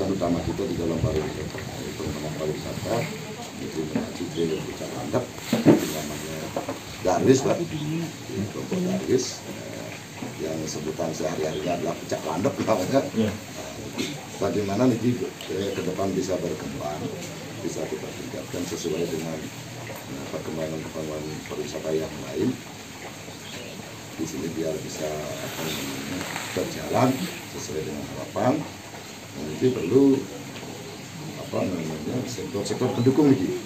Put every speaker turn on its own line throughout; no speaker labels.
tujuan utama kita di dalam pariwisata, pengembangan pariwisata itu mengacu ke puncak landep, namanya Darwis Pak, kelompok Darwis yang sebutan sehari-harinya adalah puncak landep namanya. Bagaimana nih ke depan bisa berkembang, bisa kita tingkatkan sesuai dengan perkembangan pariwisata yang lain. Di sini biar bisa berjalan sesuai dengan harapan. Nanti perlu sektor pendukung ini.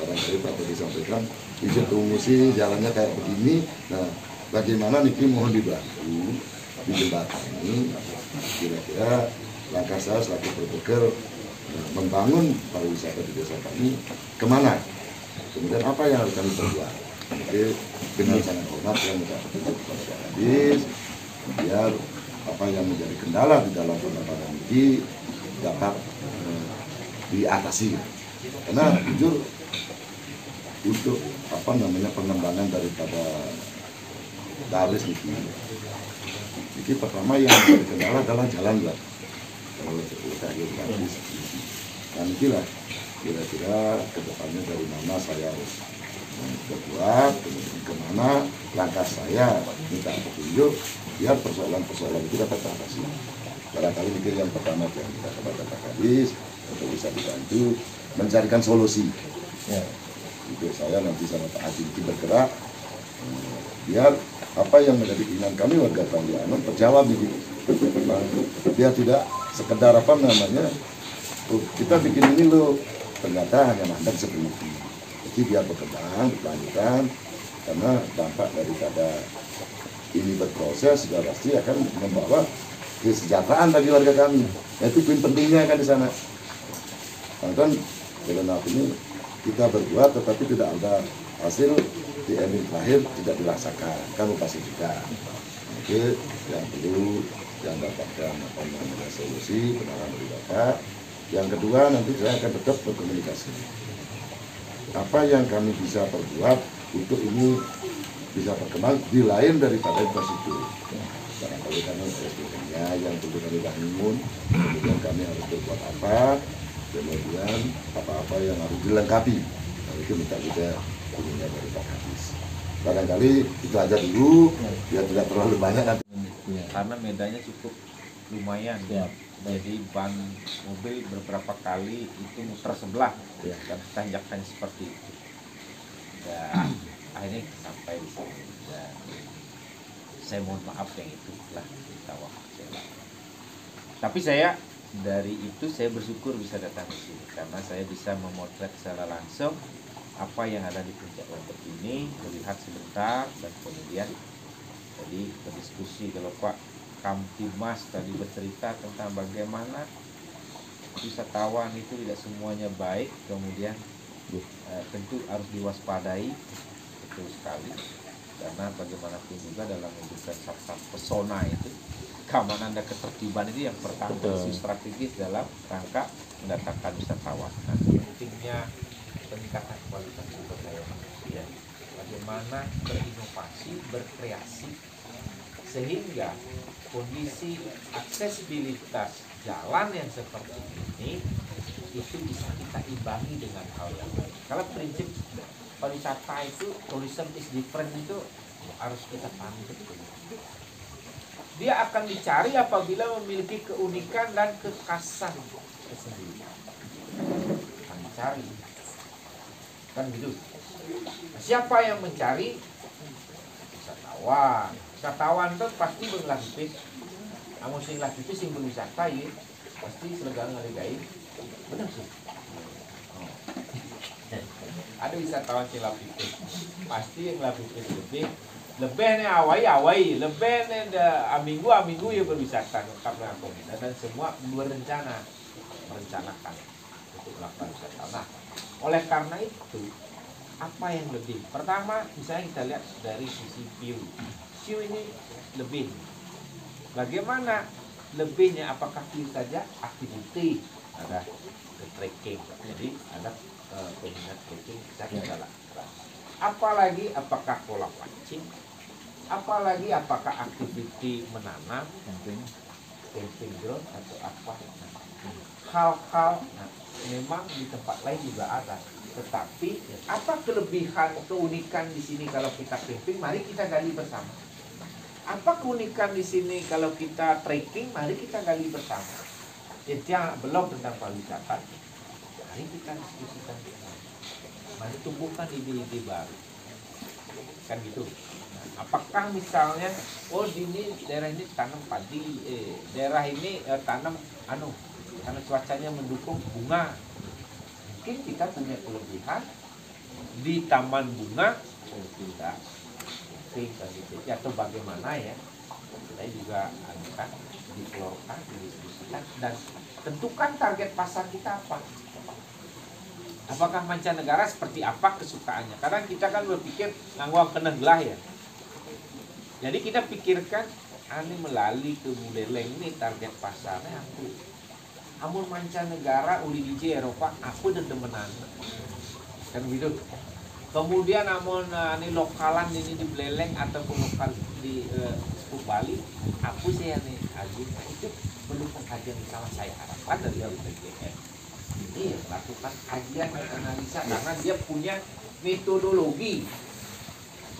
Barangkali Pak tadi sampaikan, bisa tunggu sih jalannya kayak begini. Nah, bagaimana niki mohon dibantu di jembatan ini. Kira-kira langkah saya selaku berpikir membangun pariwisata di desa kami kemana? Kemudian apa yang harus kami perbuat? Jadi dengan sangat hormat yang minta petunjuk kepada Pak Kadis, biar apa yang menjadi kendala di dalam pengembangan ini dapat diatasi. Karena jujur untuk pengembangan daripada Darwis ini pertama yang menjadi kendala adalah jalan lah. Kalau kita Darwis, dan inilah kira-kira kedepannya dari mana saya harus berbuat, kemudian kemana langkah saya minta petunjuk biar persoalan-persoalan itu dapat teratasi. Barangkali mikir yang pertama yang kita kepada Pak Kadis untuk bisa dibantu mencarikan solusi. Itu saya nanti sama Pak Haji bergerak biar apa yang menjadi keinginan kami warga Tanggianan terjawab begitu. Biar tidak sekedar kita bikin ini loh, ternyata hanya mandek seperti itu. Jadi biar berkembang, berkelanjutan, karena dampak daripada ini berproses sudah pasti akan membawa kesejahteraan bagi warga kami. Nah, itu poin pentingnya kan di sana. Kan dalam hal ini kita berbuat tetapi tidak ada hasil di ending terakhir tidak dirasakan, kan pasti juga. Oke, yang perlu yang dapatkan solusi benaran dari Bapak. Yang kedua nanti saya akan tetap berkomunikasi. Apa yang kami bisa perbuat untuk ini bisa berkembang di lain daripada infrastruktur. Barangkali kami SDM-nya yang perlu kami bangun, kemudian kami harus berbuat apa, kemudian apa-apa yang harus dilengkapi. Nah, itu minta juga dukungan dari Pak Kadis. Barangkali itu aja dulu, biar tidak terlalu banyak nanti.
Karena medanya cukup lumayan. Jadi ban mobil beberapa kali itu muter sebelah dan tanjakan seperti itu. Dan akhirnya sampai di sini. Dan saya mohon maaf yang itu telah kita waktu. Tapi saya dari itu saya bersyukur bisa datang ke sini karena saya bisa memotret secara langsung apa yang ada di puncak landep ini, melihat sebentar dan kemudian tadi berdiskusi. Kalau Pak Kamtimas tadi bercerita tentang bagaimana wisatawan itu tidak semuanya baik, kemudian tentu harus diwaspadai, betul sekali, karena bagaimanapun juga dalam memberikan sabta pesona itu keamanan dan ketertiban itu yang pertama isu strategis dalam rangka mendatangkan wisatawan. Nah, pentingnya peningkatan kualitas sumber daya manusia, bagaimana berinovasi, berkreasi sehingga kondisi aksesibilitas jalan yang seperti ini itu bisa kita imbangi dengan hal yang lain. Kalau prinsip pariwisata itu tourism is different itu harus kita pahami betul. Dia akan dicari apabila memiliki keunikan dan kekhasan tersendiri. Akan dicari, kan gitu. Siapa yang mencari? Wisatawan. Wisatawan itu pasti berlapis. Namun sing lapis sing berwisata ya pasti selegang ngaligai. Benar sih. Ada wisatawan sing lapis. Pasti yang lapis lebih nih awai lebih nih minggu ya berwisata karena komunitas dan semua berencana merencanakan untuk melakukan wisata. Nah, oleh karena itu apa yang lebih? Pertama, misalnya kita lihat dari sisi view. View ini lebih. Bagaimana lebihnya? Apakah view saja? Aktiviti ada trekking. Jadi ada peminat trekking kita adalah. Apalagi apakah pola pancing? Apalagi apakah aktiviti menanam? camping ground atau apa. Hal-hal memang di tempat lain juga ada. Tetapi apa kelebihan, keunikan di sini kalau kita camping? Mari kita gali bersama. Apa keunikan di sini kalau kita trekking? Mari kita gali bersama. Jadi belum tentang pariwisata. Mari kita diskusikan. Mari tumbuhkan ide-ide baru. Kan gitu. Nah, apakah misalnya, oh ini daerah ini tanam padi, daerah ini tanam karena cuacanya mendukung bunga. Mungkin kita punya kelebihan di taman bunga, tidak gitu. Atau bagaimana ya? Kita juga akan dikeluarkan, didiskusikan, dan tentukan target pasar kita apa. Apakah mancanegara seperti apa kesukaannya? Kadang kita kan berpikir nangwang kena gelah ya. Jadi kita pikirkan, ini melalui ke Buleleng ini target pasarnya aku. Amun mancanegara uli di Eropa, aku dedemenan. Kan gitu. Kemudian amun ini lokalan ini di Buleleng ataupun lokal di Bali, aku sih nih Aziz. Nah, itu perlu pengkajian misalnya saya harapkan dari BPGN. Ini lakukan kajian dan analisa karena dia punya metodologi.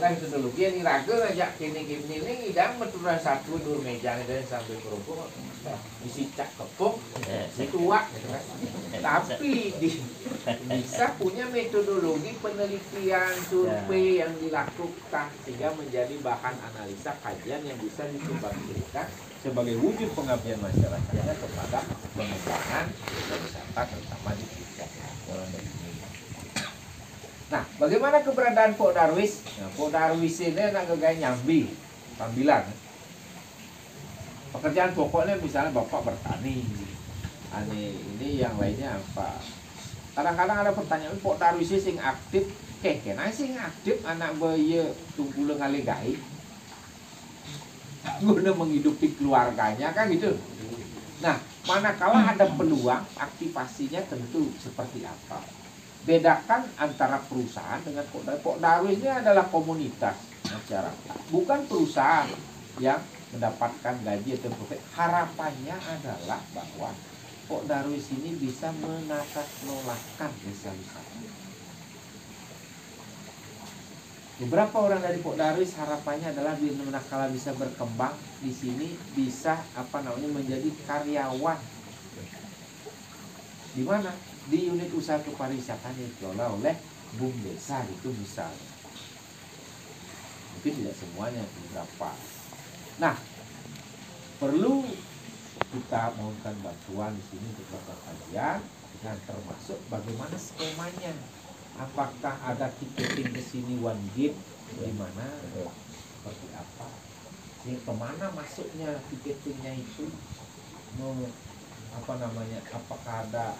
Nah, metodologi yang diraga aja kini ini idang meturun satu dua meja ini dari sampai kerupuk isi cak kepung itu wak gitu kan. Tapi bisa punya metodologi penelitian survei yang dilakukan sehingga menjadi bahan analisa kajian yang bisa dikembangkan sebagai wujud pengabdian masyarakatnya kepada pengembangan wisata terutama di Puncak. Nah, bagaimana keberadaan Pok Darwis? Nah, Pok Darwis ini anak gaya nyambi, sambilan. Pekerjaan pokoknya misalnya bapak bertani, ini yang lainnya apa? Kadang-kadang ada pertanyaan, Pok Darwis sing aktif, kena sing aktif anak bayi tunggu lengali gai. Guna menghidupi keluarganya kan gitu. Nah, manakala ada peluang aktivasinya tentu seperti apa. Bedakan antara perusahaan dengan Pok Darwis. Pok Darwis ini adalah komunitas masyarakat, bukan perusahaan yang mendapatkan gaji atau profit. Harapannya adalah bahwa Pok Darwis ini bisa menata kelolakan desa wisata. Beberapa orang dari Pok Darwis harapannya adalah di manakala bisa berkembang di sini bisa menjadi karyawan. Di mana? Di unit usaha kepariwisataan yang dikelola oleh BUM Desa itu misalnya. Mungkin tidak semuanya, beberapa. Nah, perlu kita mohonkan bantuan di sini untuk melakukan kajian dan termasuk bagaimana skemanya. Apakah ada tiketing ke sini one gate di mana seperti apa? Ini kemana masuknya tiketingnya itu? Apakah ada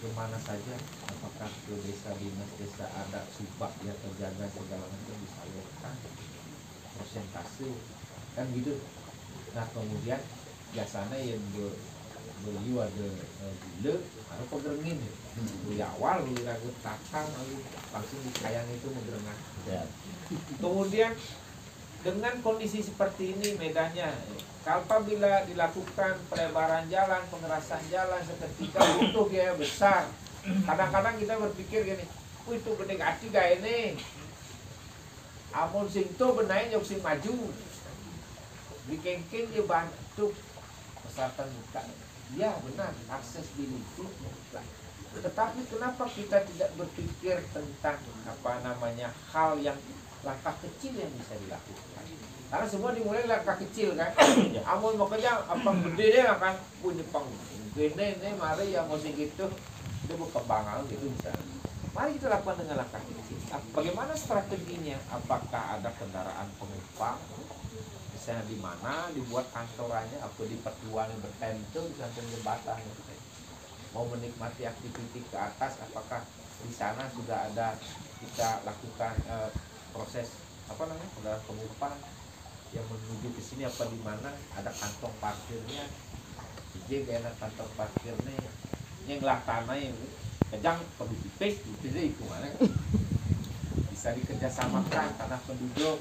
kemana saja? Apakah ke desa dinas desa ada subak yang terjaga segala macam disalurkan persentase kan gitu. Nah kemudian biasanya yang beli ada gula atau pegerengin di awal beli ragu takang lalu langsung dikayang itu mengerengah ya. Kemudian dengan kondisi seperti ini medannya apabila dilakukan pelebaran jalan, pengerasan jalan seketika butuh biaya besar. Kadang-kadang kita berpikir gini, itu gede gati gak ini amun sing to benain jok sing maju dikengking dia bantu peserta buka. Ya benar, accessibility mutlak. Tetapi kenapa kita tidak berpikir tentang hal yang langkah kecil yang bisa dilakukan? Karena semua dimulai langkah kecil kan. Amun mau kerja apa gede deh kan punya pang gede nih mari yang mesti gitu itu berkembang gitu bisa. Mari kita lakukan dengan langkah kecil. Bagaimana strateginya? Apakah ada kendaraan penumpang? Misalnya di mana dibuat kantorannya atau di pertuan yang bertentu di samping jembatan gitu. Mau menikmati aktivitas ke atas, apakah di sana sudah ada kita lakukan proses kendaraan penumpang yang menuju ke sini apa di mana ada kantong parkirnya? Jadi enak kantong parkirnya yang laksana yang kejang perlu dipes itu mana bisa dikerjasamakan tanah penduduk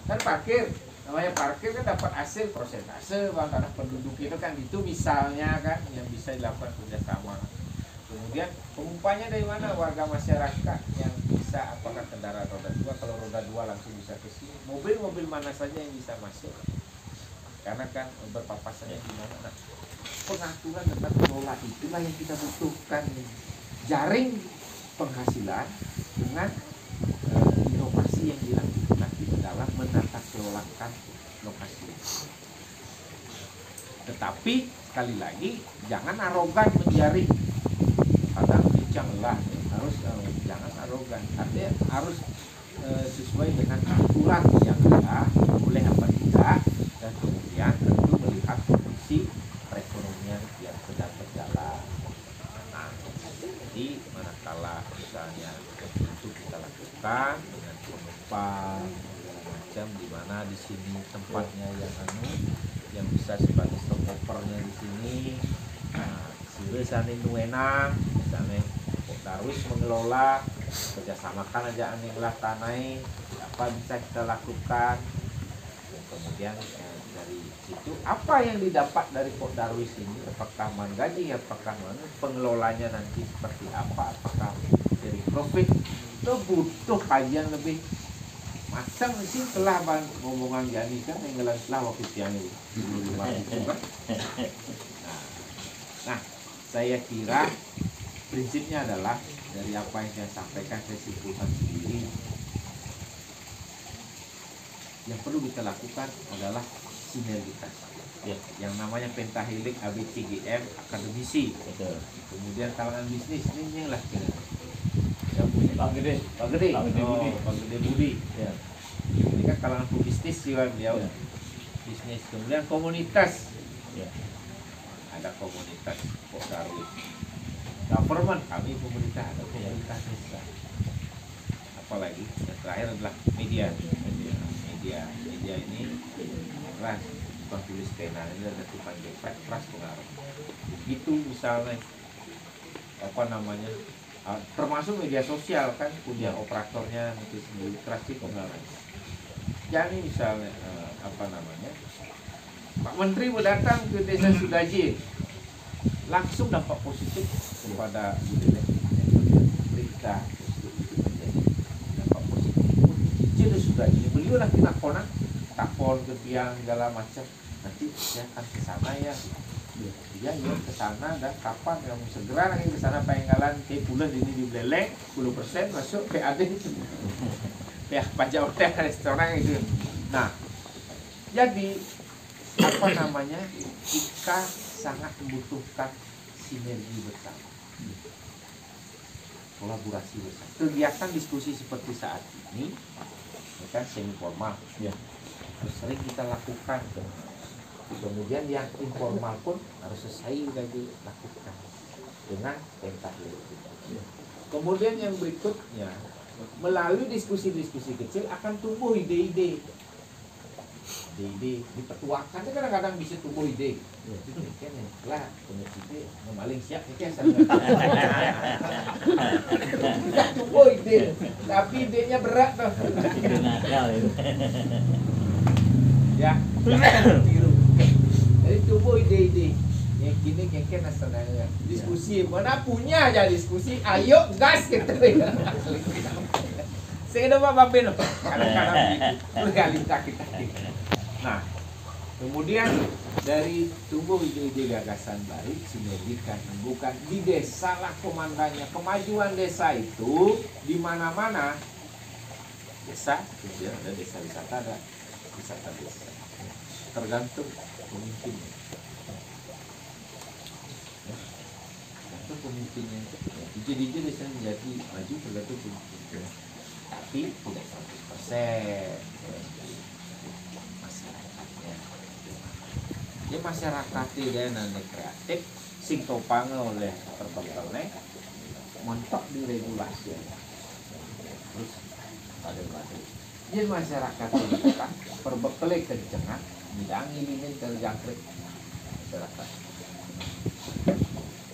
kan parkir namanya parkir kan dapat hasil persentase bang, karena penduduk itu kan itu misalnya kan yang bisa dilakukan kerjasama. Kemudian pengumpanya dari mana, warga masyarakat yang bisa, apakah kendaraan roda 2, kalau roda 2 langsung bisa ke sini, mobil-mobil mana saja yang bisa masuk, karena kan berpapasannya di mana. Nah, pengaturan tentang kelola itulah yang kita butuhkan, jaring penghasilan dengan inovasi yang dilakukan di dalam menata kelolakan lokasi. Tetapi sekali lagi jangan arogan menjaring, kadang bincanglah harus jangan arogan, artinya harus sesuai dengan aturan yang ada, boleh apa tidak, dan kemudian tentu melihat kondisi perekonomian yang sedang berjalan. Nah, jadi manakala misalnya itu kita lakukan dengan penumpang segala macam, di mana di sini tempatnya yang bisa sebagai stopovernya di sini. Nah, sehingga sana nuenang, misalnya Pak Darwis mengelola, kerjasamakan aja anehlah tanai, apa bisa kita lakukan. Dan kemudian dari situ apa yang didapat dari Pak Darwis ini, apakah menggaji, apakah pengelolanya nanti seperti apa, apakah dari profit, itu butuh kajian lebih macam sih. Telah ngomongan Jani kan yang ngelan setelah waktu siang itu kan. Nah, saya kira prinsipnya adalah dari apa yang saya sampaikan, saya simpulkan sendiri, yang perlu kita lakukan adalah sinergitas. Ya, yang namanya pentahelik ABCGM akademisi. Betul. Kemudian kalangan bisnis ini lah kira. Yang punya Pak Gede Budi. Ya. Ini kan kalangan pebisnis juga beliau. Ya. Bisnis. Kemudian komunitas. Ya. Ada komunitas Pak Darwis. Government, kami pemerintah, ada komunitas desa. Apalagi yang terakhir adalah media ini keras, bukan tulis pena, ini ada tukang gepek keras pengaruh. Itu misalnya apa namanya, termasuk media sosial kan punya operatornya, nanti sendiri keras sih pengaruh. Jadi misalnya apa namanya, Pak Menteri mau datang ke desa Sudaji, langsung dampak positif kepada berita dampak positif. Jadi Sudaji beliau lah kita konak takon ke tiang segala macam, nanti saya akan ke sana ya. Dia ke sana, dan kapan kamu segera lagi ke sana, Penggalan kayak pula ini di Beleleng 10% masuk PAD itu. Ya pajak hotel restoran itu. Nah, jadi apa namanya, kita sangat membutuhkan sinergi bersama, kolaborasi bersama. Kegiatan diskusi seperti saat ini kan semi formal ya, harus sering kita lakukan. Kemudian yang informal pun harus selesai dilakukan dengan pentahelik. Kemudian yang berikutnya, melalui diskusi-diskusi kecil akan tumbuh ide-ide dipetuakan, kadang-kadang bisa tumbuh ide. Kan lah, ide maling siap kan tumbuh ide, tapi idenya berat tuh. Ya, jadi tumbuh ide-ide yang kini kengken asalnya diskusi, mana punya aja diskusi, ayo gas gitu. Saya udah Pak Bamben, kadang-kadang begitu, bergalita kita. Nah, kemudian dari tumbuh ide-ide gagasan baru, sinergikan, bukan di desa lah komandannya. Kemajuan desa itu di mana-mana. Desa, kemudian ada desa wisata, ada wisata desa. Tergantung pemimpinnya. Tergantung pemimpinnya. Ide-ide desa menjadi maju tergantung pemimpinnya. Tapi tidak 100%. Dia masyarakatnya dia nanti kreatif, sing topang oleh terbentuknya mentok di regulasi. Terus pada dia masyarakat itu kan perbekali kencengan, bidang ini terjangkrik masyarakat.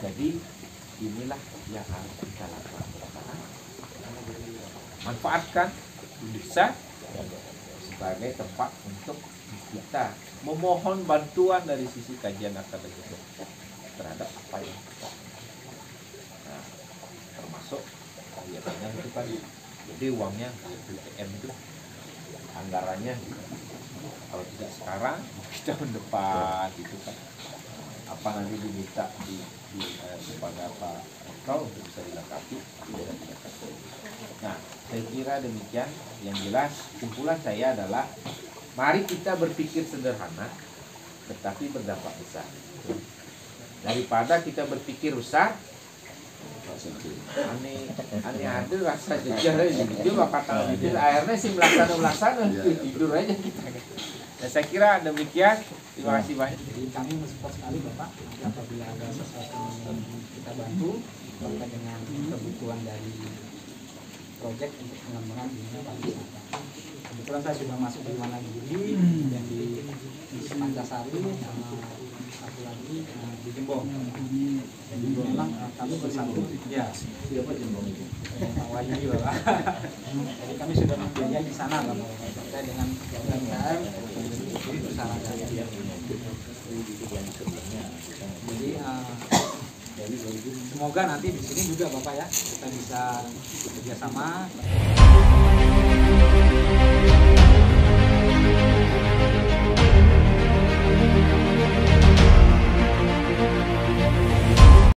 Jadi inilah yang harus kita lakukan. Manfaatkan desa sebagai tempat untuk kita memohon bantuan dari sisi kajian akademik terhadap apa yang kita, nah, termasuk kelihatannya itu kan jadi uangnya BPM itu anggarannya gitu. Kalau tidak sekarang tahun depan gitu kan, apa nanti diminta kepada Pak Eko untuk bisa dilengkapi. Nah, saya kira demikian. Yang jelas kesimpulan saya adalah mari kita berpikir sederhana tetapi berdampak besar, daripada kita berpikir besar aneh ada rasa jejar itu bakal tahu itu akhirnya sih melaksana tidur aja kita. Nah, saya kira demikian. Terima kasih banyak.
Jadi kami mensupport sekali Bapak apabila ada sesuatu yang kita bantu terkait dengan kebutuhan dari proyek untuk pengembangan dunia pariwisata. Kebetulan saya sudah masuk di Wonogiri dan di Pancasari sama satu lagi di Jembong. Dan memang kami bersatu. Ya, siapa Jembong itu? Wahyudi Bapak. Jadi kami sudah membiayai di sana Bapak terkait dengan UMKM jadi persyaratan. Jadi semoga nanti di sini juga Bapak ya kita bisa bekerjasama.